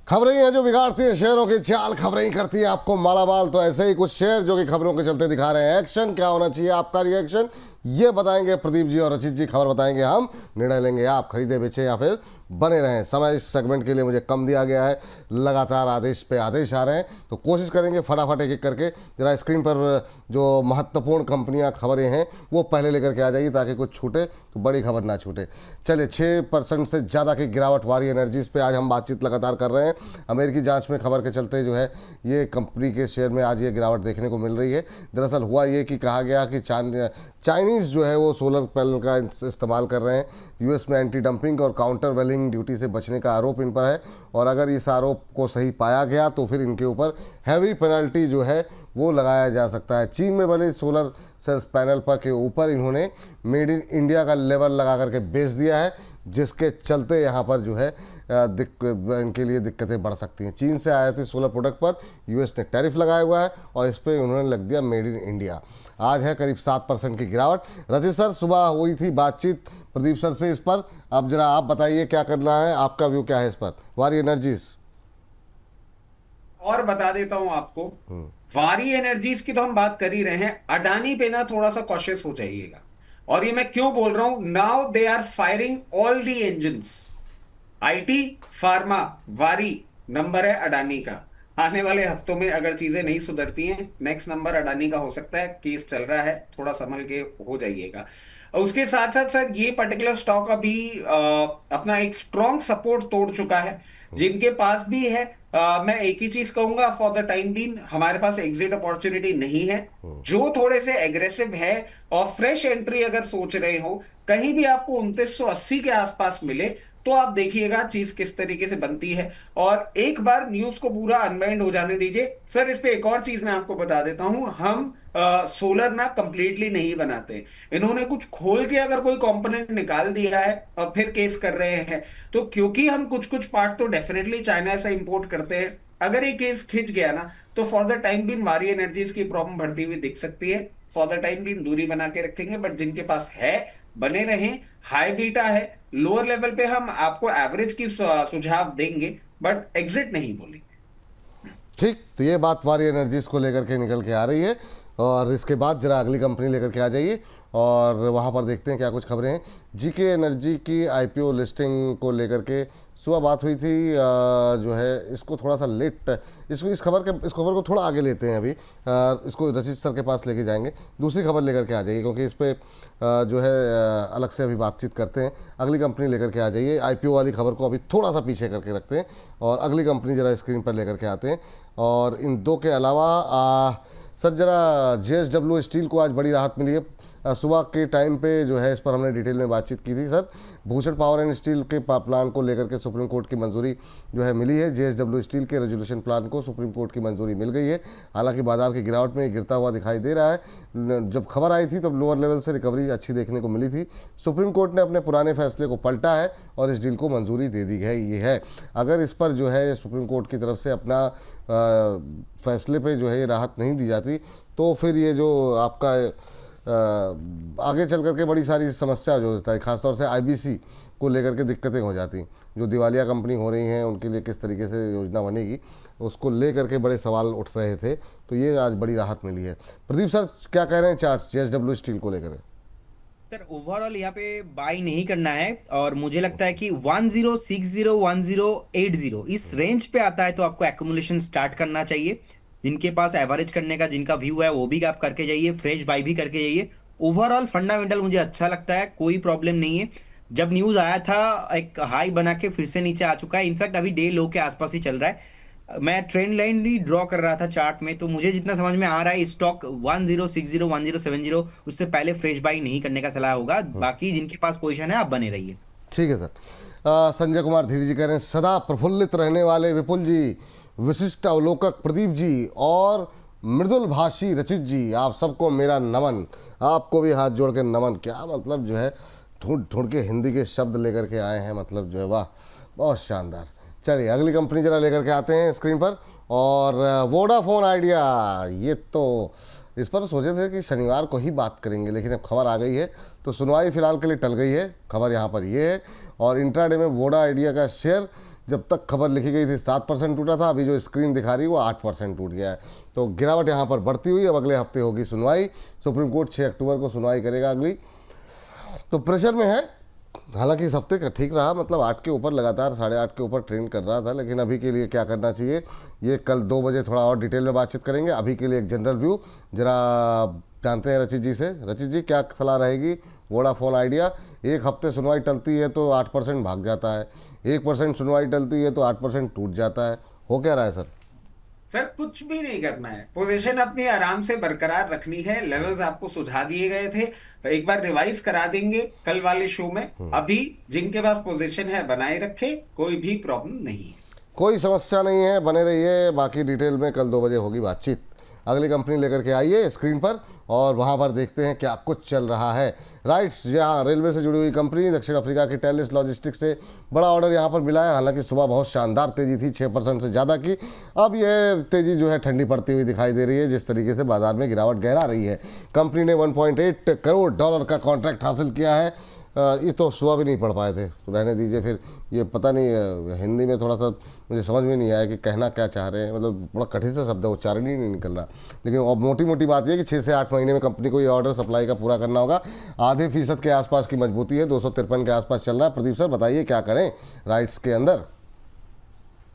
खबरें ही हैं जो बिगाड़ती हैं शेयरों की चाल, खबरें ही करती है आपको मालामाल। तो ऐसे ही कुछ शेयर जो कि खबरों के चलते दिखा रहे हैं एक्शन। क्या होना चाहिए आपका रिएक्शन, ये बताएंगे प्रदीप जी और रचित जी। खबर बताएंगे हम, निर्णय लेंगे आप, खरीदे बेचे या फिर बने रहें। समय इस सेगमेंट के लिए मुझे कम दिया गया है, लगातार आदेश पे आदेश आ रहे हैं, तो कोशिश करेंगे फटाफट एक एक करके। जरा स्क्रीन पर जो महत्वपूर्ण कंपनियां खबरें हैं वो पहले लेकर के आ जाइए ताकि कुछ छूटे तो बड़ी खबर ना छूटे। चलिए, 6% से ज़्यादा की गिरावट वारी एनर्जीज़ पे आज हम बातचीत लगातार कर रहे हैं। अमेरिकी जांच में खबर के चलते जो है ये कंपनी के शेयर में आज ये गिरावट देखने को मिल रही है। दरअसल हुआ ये कि कहा गया कि चाइनीज़ जो है वो सोलर पैनल का इस्तेमाल कर रहे हैं। यूएस में एंटी डंपिंग और काउंटर वेलिंग ड्यूटी से बचने का आरोप इन पर है, और अगर इस आरोप को सही पाया गया तो फिर इनके ऊपर हैवी पेनल्टी जो है वो लगाया जा सकता है। चीन में बने सोलर सेल्स पैनल पर के ऊपर इन्होंने मेड इन इंडिया का लेबल लगा करके बेच दिया है, जिसके चलते यहाँ पर जो है इनके लिए दिक्कतें बढ़ सकती हैं। चीन से आयातित सोलर प्रोडक्ट पर यूएस ने टैरिफ लगाया हुआ है और इस पर उन्होंने लग दिया मेड इन इंडिया। आज है करीब 7% की गिरावट। रजित सर, सुबह हुई थी बातचीत प्रदीप सर से इस पर, अब जरा आप बताइए क्या करना है, आपका व्यू क्या है इस पर, वारी एनर्जीज। और बता देता हूं आपको, वारी एनर्जीज की तो हम बात कर ही रहे हैं, अडानी पे ना थोड़ा सा कॉशियस हो जाइएगा। और ये मैं क्यों बोल रहा हूं, now they are firing all the engines. IT, pharma, Waaree number है अडानी का। आने वाले हफ्तों में अगर चीजें नहीं सुधरती हैं, नेक्स्ट नंबर अडानी का हो सकता है। केस चल रहा है, थोड़ा संभल के हो जाइएगा। उसके साथ साथ सर, ये पर्टिकुलर स्टॉक अभी अपना एक स्ट्रॉन्ग सपोर्ट तोड़ चुका है। जिनके पास भी है, मैं एक ही चीज कहूंगा, फॉर द टाइम बीइंग हमारे पास एग्जिट अपॉर्चुनिटी नहीं है। जो थोड़े से एग्रेसिव है और फ्रेश एंट्री अगर सोच रहे हो, कहीं भी आपको 2980 के आसपास मिले तो आप देखिएगा चीज किस तरीके से बनती है। और एक बार न्यूज को पूरा अनवाइंड हो जाने दीजिए। सर, इस पे एक और चीज मैं आपको बता देता हूं, हम सोलर ना कंप्लीटली नहीं बनाते। इन्होंने कुछ खोल के अगर कोई कंपोनेंट निकाल दिया है और फिर केस कर रहे हैं, तो क्योंकि हम कुछ कुछ पार्ट तो डेफिनेटली चाइना से इंपोर्ट करते हैं, अगर ये केस खिंच गया ना तो फॉर द टाइम बीइंग वारी एनर्जीज की प्रॉब्लम बढ़ती हुई दिख सकती है। फॉर द टाइम बीइंग दूरी बना के रखेंगे, बट जिनके पास है बने रहें। हाई बीटा है, लोअर लेवल पे हम आपको एवरेज की सुझाव देंगे, बट एग्जिट नहीं बोलेंगे। ठीक, तो ये बात वारी एनर्जीज को लेकर के निकल के आ रही है। और इसके बाद जरा अगली कंपनी लेकर के आ जाइए और वहाँ पर देखते हैं क्या कुछ खबरें हैं। जीके एनर्जी की आईपीओ लिस्टिंग को लेकर के सुबह बात हुई थी, जो है इसको थोड़ा सा लेट, इस खबर को थोड़ा आगे लेते हैं अभी। इसको रचित सर के पास लेके जाएंगे, दूसरी खबर लेकर के आ जाइए, क्योंकि इस पर जो है अलग से अभी बातचीत करते हैं। अगली कंपनी लेकर के आ जाइए, आईपीओ वाली खबर को अभी थोड़ा सा पीछे करके रखते हैं और अगली कंपनी ज़रा स्क्रीन पर लेकर के आते हैं। और इन दो के अलावा सर जरा जेएसडब्ल्यू स्टील को आज बड़ी राहत मिली है। सुबह के टाइम पे जो है इस पर हमने डिटेल में बातचीत की थी sir. Bhushan power and steel के प्लान को लेकर के सुप्रीम कोर्ट की मंजूरी जो है मिली है। जेएसडब्ल्यू स्टील के रेजोल्यूशन प्लान को सुप्रीम कोर्ट की मंजूरी मिल गई है। हालांकि बाजार की गिरावट में गिरता हुआ दिखाई दे रहा है। जब खबर आई थी तब लोअर लेवल से रिकवरी अच्छी देखने को मिली थी। सुप्रीम कोर्ट ने अपने पुराने फैसले को पलटा है और इस डील को मंजूरी दे दी है। अगर इस पर जो है सुप्रीम कोर्ट की तरफ से अपना फैसले पे जो है ये राहत नहीं दी जाती तो फिर ये जो आपका आगे चल करके बड़ी सारी समस्या जो होता है, खासतौर से आईबीसी को लेकर के दिक्कतें हो जाती। जो दिवालिया कंपनी हो रही हैं उनके लिए किस तरीके से योजना बनेगी, उसको लेकर के बड़े सवाल उठ रहे थे, तो ये आज बड़ी राहत मिली है। प्रदीप सर क्या कह रहे हैं चार्ट्स जेएसडब्ल्यू स्टील को लेकर? सर, ओवरऑल यहाँ पे बाई नहीं करना है और मुझे लगता है कि 1060 1080 इस रेंज पे आता है तो आपको एक्यूमुलेशन स्टार्ट करना चाहिए। जिनके पास एवरेज करने का जिनका व्यू है वो भी आप करके जाइए, फ्रेश बाई भी करके जाइए। ओवरऑल फंडामेंटल मुझे अच्छा लगता है, कोई प्रॉब्लम नहीं है। जब न्यूज आया था एक हाई बना के फिर से नीचे आ चुका है, इनफैक्ट अभी डे लो के आसपास ही चल रहा है। मैं ट्रेंड लाइन भी ड्रॉ कर रहा था चार्ट में, तो मुझे जितना समझ में आ रहा है स्टॉक 1060 1070 उससे पहले फ्रेश बाई नहीं करने का सलाह होगा। बाकी जिनके पास पोजीशन है आप बने रहिए। ठीक है सर। संजय कुमार धीरे जी कह रहे हैं सदा प्रफुल्लित रहने वाले विपुल जी, विशिष्ट अवलोकक प्रदीप जी और मृदुल भाषी रचित जी, आप सबको मेरा नमन। आपको भी हाथ जोड़ के नमन। क्या मतलब जो है ढूंढ ढूंढ के हिंदी के शब्द लेकर के आए हैं, मतलब जो है वाह, बहुत शानदार। चलिए अगली कंपनी जरा लेकर के आते हैं स्क्रीन पर। और वोडाफोन आइडिया, ये तो इस पर सोचे थे कि शनिवार को ही बात करेंगे, लेकिन अब खबर आ गई है तो सुनवाई फिलहाल के लिए टल गई है। खबर यहाँ पर ये है। और इंट्राडे में वोडा आइडिया का शेयर जब तक खबर लिखी गई थी 7% टूटा था, अभी जो स्क्रीन दिखा रही है वो 8% टूट गया है। तो गिरावट यहाँ पर बढ़ती हुई। अब अगले हफ्ते होगी सुनवाई, सुप्रीम कोर्ट 6 अक्टूबर को सुनवाई करेगा अगली। तो प्रेशर में है। हालांकि इस हफ्ते का ठीक रहा, मतलब 8 के ऊपर लगातार 8.5 के ऊपर ट्रेंड कर रहा था, लेकिन अभी के लिए क्या करना चाहिए ये कल 2 बजे थोड़ा और डिटेल में बातचीत करेंगे। अभी के लिए एक जनरल व्यू जरा जानते हैं रचित जी से। रचित जी, क्या सलाह रहेगी वोडाफोन आइडिया? एक हफ्ते सुनवाई टलती है तो 8% भाग जाता है, 1% सुनवाई टलती है तो 8% टूट जाता है, हो क्या रहा है सर? सर कुछ भी नहीं करना है, पोजीशन अपनी आराम से बरकरार रखनी है। लेवल्स आपको सुझा दिए गए थे, एक बार रिवाइज करा देंगे कल वाले शो में। अभी जिनके पास पोजीशन है बनाए रखे, कोई भी प्रॉब्लम नहीं है, कोई समस्या नहीं है, बने रहिए। बाकी डिटेल में कल 2 बजे होगी बातचीत। अगली कंपनी लेकर के आइए स्क्रीन पर और वहाँ पर देखते हैं क्या कुछ चल रहा है। राइट्स, जहाँ रेलवे से जुड़ी हुई कंपनी दक्षिण अफ्रीका की टेलिस लॉजिस्टिक्स से बड़ा ऑर्डर यहाँ पर मिला है। हालांकि सुबह बहुत शानदार तेजी थी, 6% से ज़्यादा की। अब यह तेज़ी जो है ठंडी पड़ती हुई दिखाई दे रही है, जिस तरीके से बाजार में गिरावट गहरा रही है। कंपनी ने $1.8 करोड़ का कॉन्ट्रैक्ट हासिल किया है। ये तो सुबह भी नहीं पढ़ पाए थे, तो रहने दीजिए फिर। ये पता नहीं हिंदी में थोड़ा सा मुझे समझ में नहीं आया कि कहना क्या चाह रहे हैं, मतलब बड़ा कठिन सा शब्द है, उच्चारण ही नहीं निकल रहा। लेकिन अब मोटी मोटी बात यह है कि 6 से 8 महीने में कंपनी को ये ऑर्डर सप्लाई का पूरा करना होगा। आधे फीसद के आसपास की मजबूती है, 253 के आसपास चल रहा है। प्रदीप सर बताइए क्या करें राइट्स के अंदर?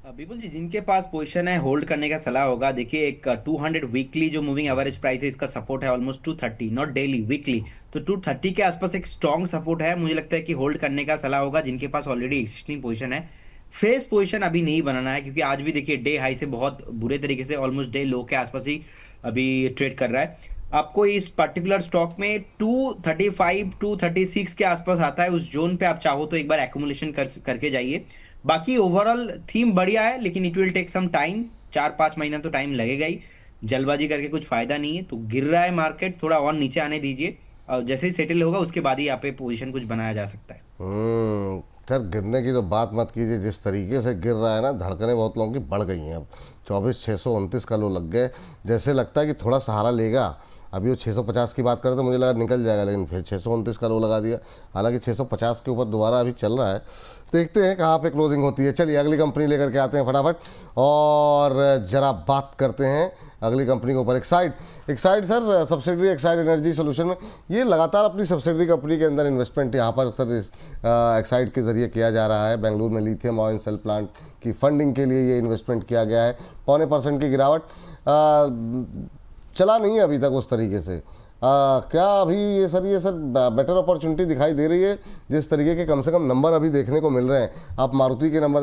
बिल्कुल जी, जिनके पास पोजीशन है होल्ड करने का सलाह होगा। देखिए, एक 200 वीकली जो मूविंग एवरेज प्राइस है, इसका सपोर्ट है ऑलमोस्ट 230, नॉट डेली, वीकली। तो 230 के आसपास एक स्ट्रॉन्ग सपोर्ट है, मुझे लगता है कि होल्ड करने का सलाह होगा जिनके पास ऑलरेडी एग्जिस्टिंग पोजीशन है। फ्रेश पोजीशन अभी नहीं बनाना है, क्योंकि आज भी देखिए डे हाई से बहुत बुरे तरीके से ऑलमोस्ट डे लो के आसपास ही अभी ट्रेड कर रहा है। आपको इस पर्टिकुलर स्टॉक में 235 236 के आसपास आता है, उस जोन पे आप चाहो तो एक बार एक्यूमुलेशन करके जाइए। बाकी ओवरऑल थीम बढ़िया है, लेकिन it will take some time, 4-5 महीना तो टाइम लगेगा ही। जल्दबाजी करके कुछ फायदा नहीं है। तो गिर रहा है मार्केट, थोड़ा और नीचे आने दीजिए, और जैसे ही सेटल होगा उसके बाद ही यहाँ पे पोजीशन कुछ बनाया जा सकता है। सर गिरने की तो बात मत कीजिए, जिस तरीके से गिर रहा है ना, धड़कनें बहुत लोगों की बढ़ गई हैं। अब 24,629 का लो लग गए, जैसे लगता है कि थोड़ा सहारा लेगा। अभी वो 650 की बात करते तो मुझे लगा निकल जाएगा, लेकिन फिर 629 का लो लगा दिया। हालांकि 650 के ऊपर दोबारा अभी चल रहा है, देखते हैं कहाँ पे क्लोजिंग होती है। चलिए अगली कंपनी लेकर के आते हैं फटाफट और ज़रा बात करते हैं अगली कंपनी के ऊपर। Exide sir, subsidiary Exide energy solution में ये लगातार अपनी सब्सिडरी कंपनी के अंदर इन्वेस्टमेंट यहाँ पर सर एक्साइड के ज़रिए किया जा रहा है। बेंगलुरु में लिथियम आयन सेल प्लांट की फंडिंग के लिए ये इन्वेस्टमेंट किया गया है। 0.25% की गिरावट, चला नहीं है अभी तक उस तरीके से। क्या अभी ये सर बेटर अपॉर्चुनिटी दिखाई दे रही है, जिस तरीके के कम से कम नंबर अभी देखने को मिल रहे हैं? आप मारुति के नंबर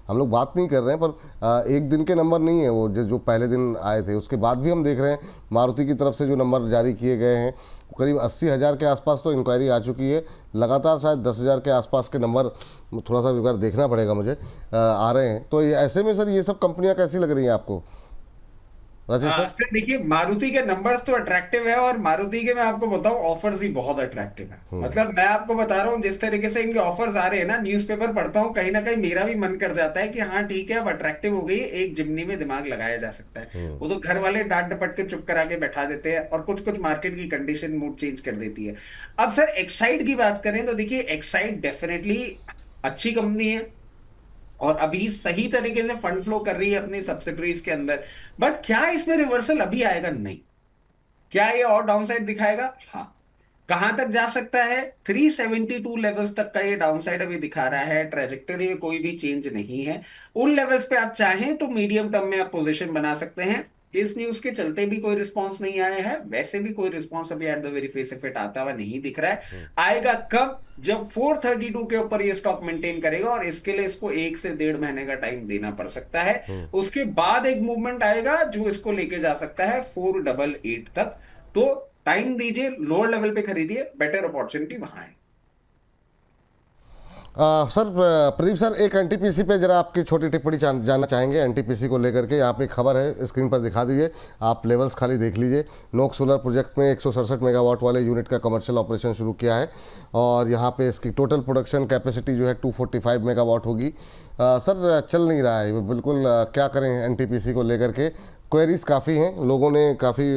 हम लोग बात नहीं कर रहे हैं, पर एक दिन के नंबर नहीं है वो जो पहले दिन आए थे, उसके बाद भी हम देख रहे हैं मारुति की तरफ से जो नंबर जारी किए गए हैं, करीब 80,000 के आसपास तो इंक्वायरी आ चुकी है। लगातार शायद 10,000 के आसपास के नंबर, थोड़ा सा एक बार देखना पड़ेगा मुझे, आ रहे हैं। तो ऐसे में सर ये सब कंपनियाँ कैसी लग रही हैं आपको? सर देखिए, मारुति के नंबर्स तो अट्रैक्टिव है, और मारुति के मैं आपको बताऊं ऑफर्स भी बहुत अट्रैक्टिव है। मतलब मैं आपको बता रहा हूं, जिस तरीके से इनके ऑफर्स आ रहे हैं ना, न्यूज़पेपर पढ़ता हूं, कहीं ना कहीं मेरा भी मन कर जाता है कि हाँ ठीक है, अब अट्रैक्टिव हो गई, एक जिम्नी में दिमाग लगाया जा सकता है। वो तो घर वाले डांट डपट के चुप करा के बैठा देते हैं, और कुछ कुछ मार्केट की कंडीशन मूड चेंज कर देती है। अब सर एक्साइड की बात करें तो देखिए, एक्साइड डेफिनेटली अच्छी कंपनी है और अभी सही तरीके से फंड फ्लो कर रही है अपनी सब्सिडरीज के अंदर। बट क्या इसमें रिवर्सल अभी आएगा? नहीं। क्या ये और डाउनसाइड दिखाएगा? हाँ। कहां तक जा सकता है? 372 लेवल्स तक का ये डाउनसाइड अभी दिखा रहा है। ट्रेजेक्टरी में कोई भी चेंज नहीं है। उन लेवल्स पे आप चाहें तो मीडियम टर्म में आप पोजीशन बना सकते हैं। इस न्यूज के चलते भी कोई रिस्पांस नहीं आया है, वैसे भी कोई रिस्पांस अभी at the very face of it आता हुआ नहीं दिख रहा है। आएगा कब? जब 432 के ऊपर ये स्टॉक मेंटेन करेगा, और इसके लिए इसको 1 से 1.5 महीने का टाइम देना पड़ सकता है। उसके बाद एक मूवमेंट आएगा जो इसको लेके जा सकता है 488 तक। तो टाइम दीजिए, लोअर लेवल पे खरीदिए, बेटर अपॉर्चुनिटी वहां है। सर प्रदीप सर, एक एनटीपीसी पे जरा आपकी छोटी टिप्पणी जानना चाहेंगे एनटीपीसी को लेकर के। यहाँ पे एक खबर है, स्क्रीन पर दिखा दीजिए, आप लेवल्स खाली देख लीजिए। नोक सोलर प्रोजेक्ट में 167 मेगावाट वाले यूनिट का कमर्शियल ऑपरेशन शुरू किया है, और यहाँ पे इसकी टोटल प्रोडक्शन कैपेसिटी जो है 245 मेगावाट होगी। सर चल नहीं रहा है बिल्कुल, क्या करें एनटीपीसी को लेकर के? क्वेरीज काफ़ी हैं, लोगों ने काफ़ी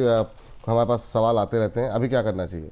हमारे पास सवाल आते रहते हैं, अभी क्या करना चाहिए?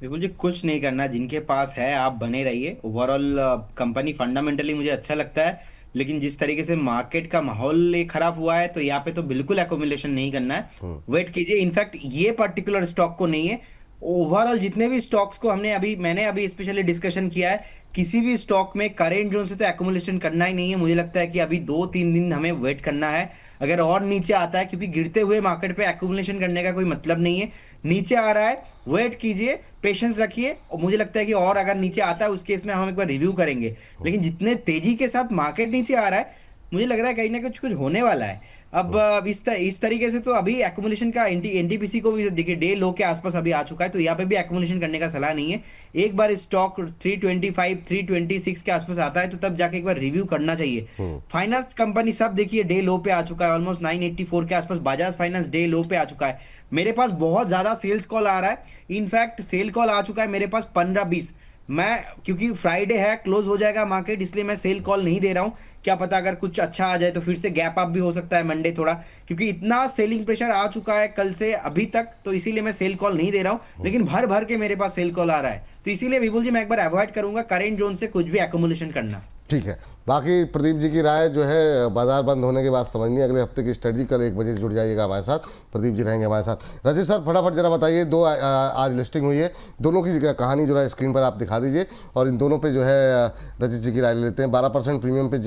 बिल्कुल जी, कुछ नहीं करना, जिनके पास है आप बने रहिए। ओवरऑल कंपनी फंडामेंटली मुझे अच्छा लगता है, लेकिन जिस तरीके से मार्केट का माहौल ये खराब हुआ है, तो यहाँ पे तो बिल्कुल एकोमुलेशन नहीं करना है। वेट कीजिए, इनफैक्ट ये पर्टिकुलर स्टॉक को नहीं है, ओवरऑल जितने भी स्टॉक्स को मैंने अभी स्पेशली डिस्कशन किया है, किसी भी स्टॉक में करेंट जोन से तो एकोमुलेशन करना ही नहीं है। मुझे लगता है कि अभी 2-3 दिन हमें वेट करना है। अगर और नीचे आता है, क्योंकि गिरते हुए मार्केट पे एकोमुलेशन करने का कोई मतलब नहीं है। नीचे आ रहा है, वेट कीजिए, पेशेंस रखिए, और मुझे लगता है कि और अगर नीचे आता है उस केस में हम एक बार रिव्यू करेंगे। लेकिन जितने तेजी के साथ मार्केट नीचे आ रहा है, मुझे लग रहा है कहीं ना कुछ कुछ होने वाला है। अब इस तरीके से तो अभी एक्युमुलेशन का एनटीपीसी को भी देखिए, डे लो के आसपास अभी आ चुका है, तो यहाँ पे भी एक्युमुलेशन करने का सलाह नहीं है। एक बार स्टॉक 325 326 के आसपास आता है, तो तब जाके एक बार रिव्यू करना चाहिए। फाइनेंस कंपनी सब देखिए डे लो पे आ चुका है, ऑलमोस्ट 984 के आसपास बजाज फाइनेंस डे लो पे आ चुका है। मेरे पास बहुत ज्यादा सेल्स कॉल आ रहा है, इनफैक्ट सेल कॉल आ चुका है मेरे पास 15-20। मैं, क्योंकि फ्राइडे है, क्लोज हो जाएगा मार्केट, इसलिए मैं सेल कॉल नहीं दे रहा हूँ। क्या पता अगर कुछ अच्छा आ जाए तो फिर से गैप अप भी हो सकता है मंडे थोड़ा, क्योंकि इतना सेलिंग प्रेशर आ चुका है कल से अभी तक, तो इसीलिए मैं सेल कॉल नहीं दे रहा हूँ। लेकिन भर भर के मेरे पास सेल कॉल आ रहा है, तो इसीलिए विपुल जी मैं एक बार अवॉइड करूंगा करेंट जोन से कुछ भी एकोमुलेशन करना। ठीक है, बाकी प्रदीप जी की राय जो है बाजार बंद होने के बाद समझनी है। अगले हफ्ते की स्ट्रेटजी कल 1 बजे जुड़ जाइएगा हमारे साथ, प्रदीप जी रहेंगे हमारे साथ। रजित सर फटाफट जरा बताइए, दो आज लिस्टिंग हुई है, दोनों की कहानी जो है स्क्रीन पर आप दिखा दीजिए, और इन दोनों पे जो है रजित जी की राय ले लेते हैं। 12% प्रीमियम पे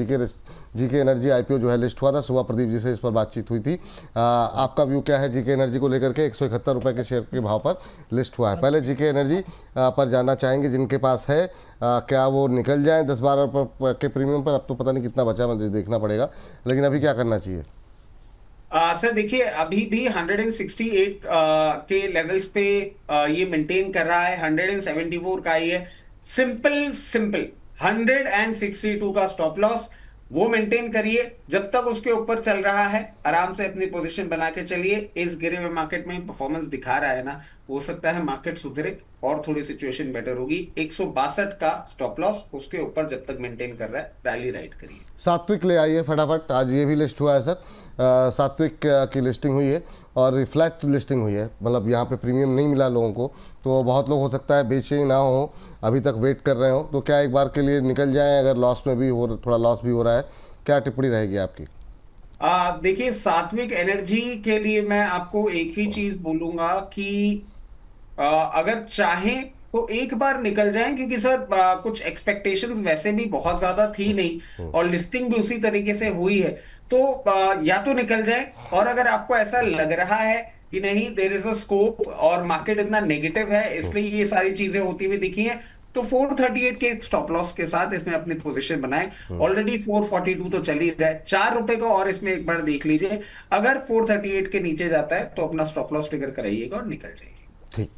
जीके एनर्जी आईपीओ जो है लिस्ट हुआ था, सुबह प्रदीप जी से इस पर बातचीत हुई थी। आपका व्यू क्या है जीके एनर्जी को लेकर के? 171 रुपये के शेयर के भाव पर लिस्ट हुआ है। पहले जीके एनर्जी पर जानना चाहेंगे, जिनके पास है क्या वो निकल जाए 10-12 रुपये के प्रीमियम पर? अब तो पता नहीं कितना बचा, मुझे देखना पड़ेगा, लेकिन अभी क्या करना चाहिए? सर देखिए, अभी भी 168 के लेवल्स पे ये मेंटेन कर रहा है। 174 का ही है। सिंपल सिंपल 162 का स्टॉप लॉस वो मेंटेन करिए। जब तक उसके ऊपर चल रहा है, आराम से अपनी पोजीशन बना के चलिए। इस गिरे हुए मार्केट में परफॉर्मेंस दिखा रहा है ना, हो सकता है मार्केट सुधरे और थोड़ी सिचुएशन बेटर होगी। 162 का स्टॉप लॉस, उसके ऊपर जब तक मेंटेन कर रहा है, रैली राइड करिए। सात्विक ले आइए फटाफट, आज ये भी लिस्ट हुआ है सर। सात्विक की लिस्टिंग हुई है और रिफ्लेक्ट लिस्टिंग हुई है, मतलब यहाँ पे प्रीमियम नहीं मिला लोगों को, तो बहुत लोग हो सकता है बेचे ना हो, अभी तक वेट कर रहे हो, तो क्या एक बार के लिए निकल जाएं? अगर लॉस में भी हो, थोड़ा लॉस भी हो रहा है, क्या टिप्पणी रहेगी आपकी? देखिए, सात्विक एनर्जी के लिए मैं आपको एक ही चीज बोलूंगा कि अगर चाहें तो एक बार निकल जाएं, क्योंकि सर कुछ एक्सपेक्टेशंस वैसे भी बहुत ज्यादा थी नहीं, और लिस्टिंग भी उसी तरीके से हुई है। तो या तो निकल जाए, और अगर आपको ऐसा लग रहा है कि नहीं, देयर इज अ स्कोप और मार्केट इतना नेगेटिव है इसलिए ये सारी चीजें होती हुई दिखी हैं, तो 438 के स्टॉप लॉस के साथ इसमें अपनी पोजीशन बनाएं। ऑलरेडी 442 तो चल ही रहा है, 4 रुपए को और इसमें एक बार देख लीजिए। अगर 438 के नीचे जाता है तो अपना स्टॉप लॉस ट्रिगर कराइएगा और निकल जाइए। ठीक,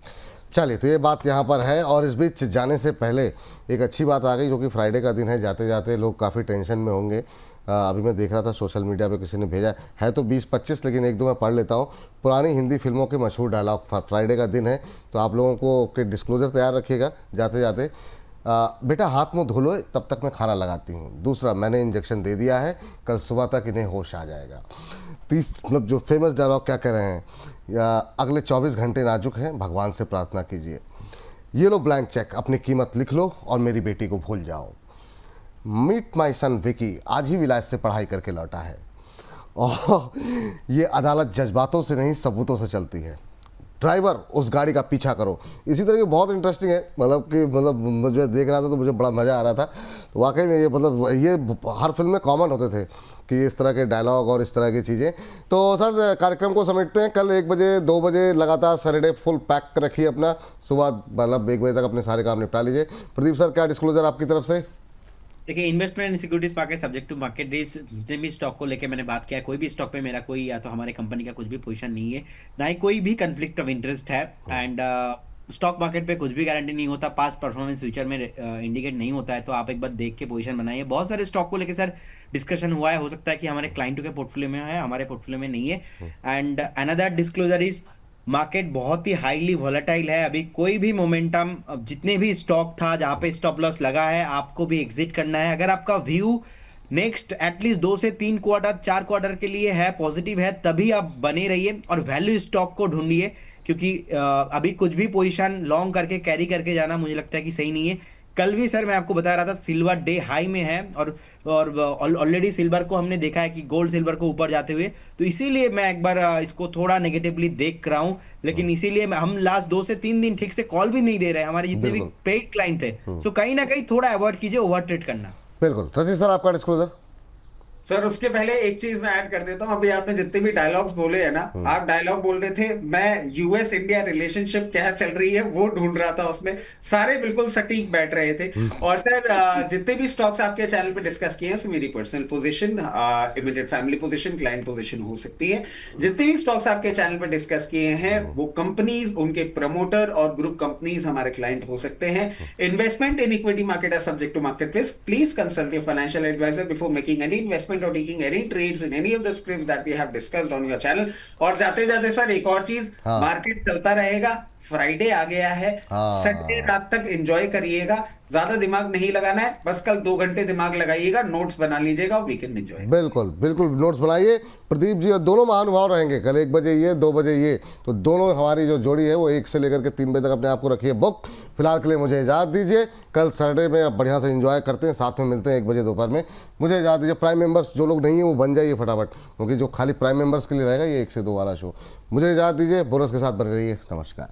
चलिए, तो ये बात यहाँ पर है। और इस बीच जाने से पहले एक अच्छी बात आ गई, जो कि फ्राइडे का दिन है, जाते जाते लोग काफ़ी टेंशन में होंगे। अभी मैं देख रहा था सोशल मीडिया पे किसी ने भेजा है, तो 20-25, लेकिन एक दो मैं पढ़ लेता हूँ। पुरानी हिंदी फिल्मों के मशहूर डायलॉग, फ्राइडे का दिन है तो आप लोगों को के डिस्क्लोजर तैयार रखिएगा जाते जाते। बेटा हाथ मुँह धो लो, तब तक मैं खाना लगाती हूँ। दूसरा, मैंने इंजेक्शन दे दिया है, कल सुबह तक इन्हें होश आ जाएगा। मतलब जो फेमस डायलॉग क्या कह रहे हैं, या अगले 24 घंटे नाजुक हैं, भगवान से प्रार्थना कीजिए। ये लो ब्लैंक चेक, अपनी कीमत लिख लो और मेरी बेटी को भूल जाओ। मीट माई सन विकी आज ही विलायत से पढ़ाई करके लौटा है, और ये अदालत जज्बातों से नहीं सबूतों से चलती है। ड्राइवर उस गाड़ी का पीछा करो। इसी तरह की बहुत इंटरेस्टिंग है, मतलब मुझे देख रहा था तो मुझे बड़ा मज़ा आ रहा था। तो वाकई में ये ये हर फिल्म में कॉमन होते थे कि इस तरह के डायलॉग और इस तरह की चीज़ें। तो सर कार्यक्रम को समेटते हैं। कल 1 बजे 2 बजे लगातार सैटरडे फुल पैक रखिए अपना, सुबह मतलब 1 बजे तक अपने सारे काम निपटा लीजिए। प्रदीप सर, क्या डिस्क्लोजर आपकी तरफ से? देखिए, investment in securities market subject to market risk. जितने भी स्टॉक को लेकर मैंने बात किया है, कोई भी स्टॉक पे मेरा कोई या तो हमारे कंपनी का कुछ भी पोजीशन नहीं है, ना ही कोई भी कंफ्लिक्ट ऑफ इंटरेस्ट है। एंड स्टॉक मार्केट पे कुछ भी गारंटी नहीं होता, पास्ट परफॉर्मेंस फ्यूचर में इंडिकेट नहीं होता है, तो आप एक बार देख के पोजीशन बनाइए। बहुत सारे स्टॉक को लेकर सर डिस्कशन हुआ है, हो सकता है कि हमारे क्लाइंटों के पोर्टफोलियो में है, हमारे पोर्टफोलियो में नहीं है। And another disclosure is, market बहुत ही हाईली वॉलेटाइल है। अभी कोई भी मोमेंटम, जितने भी स्टॉक था जहां पे स्टॉप लॉस लगा है, आपको भी एग्जिट करना है। अगर आपका व्यू नेक्स्ट एटलीस्ट 2 से 3 क्वार्टर 4 क्वार्टर के लिए है, पॉजिटिव है, तभी आप बने रहिए और वैल्यू स्टॉक को ढूंढिए, क्योंकि अभी कुछ भी पोजीशन लॉन्ग करके कैरी करके जाना मुझे लगता है कि सही नहीं है। कल भी सर मैं आपको बता रहा था सिल्वर डे हाई में है, और ऑलरेडी सिल्वर को हमने देखा है कि गोल्ड सिल्वर को ऊपर जाते हुए, तो इसीलिए मैं एक बार इसको थोड़ा नेगेटिवली देख रहा हूँ। लेकिन इसीलिए हम लास्ट 2 से 3 दिन ठीक से कॉल भी नहीं दे रहे हैं हमारे जितने भी बिल्कुल। पेड क्लाइंट थे। सो कहीं ना कहीं थोड़ा अवॉइड कीजिए ओवर ट्रेड करना। बिल्कुल रचित सर, आपका डिस्क्लोजर। सर उसके पहले एक चीज मैं ऐड कर देता हूं। अभी आपने जितने भी डायलॉग्स बोले हैं ना, आप डायलॉग बोल रहे थे, मैं यूएस इंडिया रिलेशनशिप क्या चल रही है वो ढूंढ रहा था, उसमें सारे बिल्कुल सटीक बैठ रहे थे। और सर जितने भी स्टॉक्स आपके चैनल पे डिस्कस किए हैं उसमें मेरी personal position, immediate family position, client position हो सकती है। जितने भी स्टॉक्स आपके चैनल पे डिस्कस किए हैं वो कंपनीज, उनके प्रमोटर और ग्रुप कंपनीज हमारे क्लाइंट हो सकते हैं। Investment in equity market are subject to market risk. Please consult your financial advisor before making any investment or taking any trades in any of the scripts that we have discussed on your channel। और जाते जाते sir एक और चीज, हाँ। Market चलता रहेगा, Friday आ गया है, हाँ। सैटरडे रात तक एंजॉय करिएगा, ज्यादा दिमाग नहीं लगाना है, बस कल 2 घंटे दिमाग लगाइएगा, नोट्स बना लीजिएगा, वीकेंड एंजॉय। बिल्कुल बिल्कुल नोट्स बनाइए। प्रदीप जी और दोनों महानुभाव रहेंगे कल 1 बजे ये, 2 बजे ये, तो दोनों हमारी जो जोड़ी है वो 1 से लेकर के 3 बजे तक अपने आप को रखिए बुक। फिलहाल के लिए मुझे इजाज़त दीजिए, कल सैटरडे में अब बढ़िया से एंजॉय करते हैं, साथ में मिलते हैं 1 बजे दोपहर में। मुझे इजाज़त दीजिए। प्राइम मेंबर्स जो लोग नहीं हैं वो बन जाइए फटाफट, क्योंकि जो खाली प्राइम मेंबर्स के लिए रहेगा ये 1 से 2 वाला शो। मुझे इजाज़त दीजिए, बोनस के साथ बने रहिए। नमस्कार।